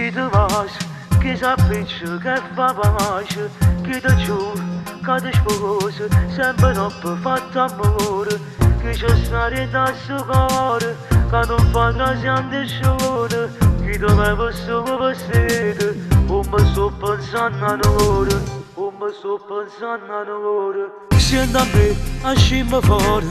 chi te vas, chi s'appiccia, che fa pace, chi te giù, che ti sposa, sempre troppo fatto amore, chi c'è stare da suo cuore, che non fa trasiante sciore, chi te beve solo vestito, o mi sto pensando a un'ora, o mi sto pensando a un'ora. Senti a me, ascimma fuori,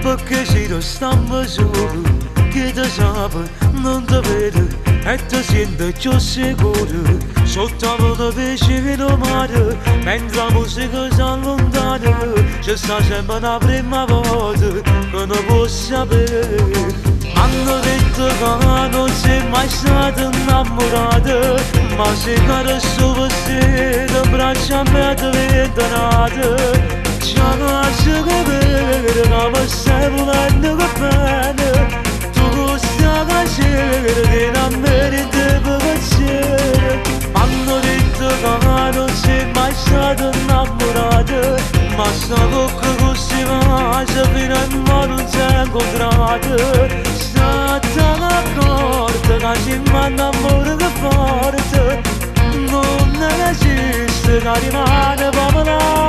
perché si te stiamo soli, chi te sape, non ti vede, e ti senti più sicuro, sotto la pesce in mare, mentre la musica si allontana, ci sta sempre la prima volta che non può sapere. Hanno detto che non sei mai stata innamorata, ma se che sto vestito, braccia a me diventa nata. Ci lascio capire che mi stai volendo che bene, tu stai facendo che non meriti piacere. Hanno detto che non sei mai stata innamorata, ma sta bocca così mangia fino a mo non si è incontrata. State d'accordo che ci manda amore che forte, non esiste che rimane popolare.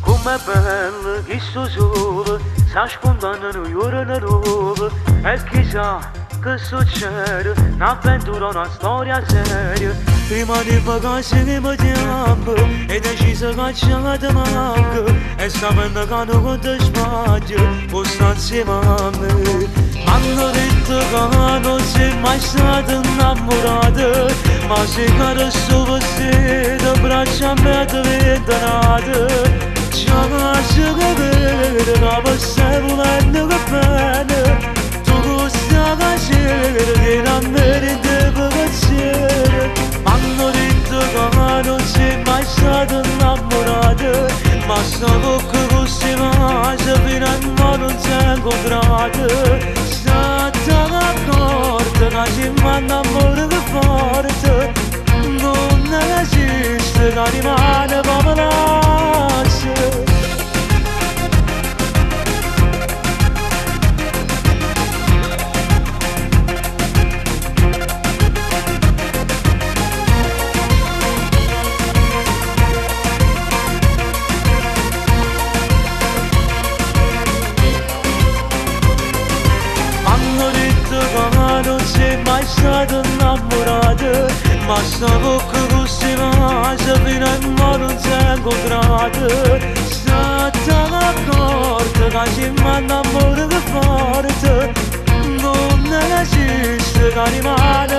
Com'è bello che sto solo, sta scontando un giorno nuovo, e chissà che succede, un'avventura, una storia seria. Prima di vacanze che mi chiamo, e deciso che ce la ti manco, e sapendo che non ti sbaglio, può stare insieme a me. Hanno detto che non sei mai stata innamorata, ma se che sto vestito, braccia a me diventa nata. Ci lascio capire che mi stai volendo che bene, tu stai facendo che non meriti piacere. Hanno detto che non sei mai stata innamorata, ma sta bocca così mangia fino a mo non si è incontrata. State d'accordo che ci manda amore che forte, non esiste che rimane popolare. Non sei mai stata innamorata, ma sta bocca così mangia fino a mo non si è incontrata. State d'accordo che ci manda amore che forte, non esiste che rimane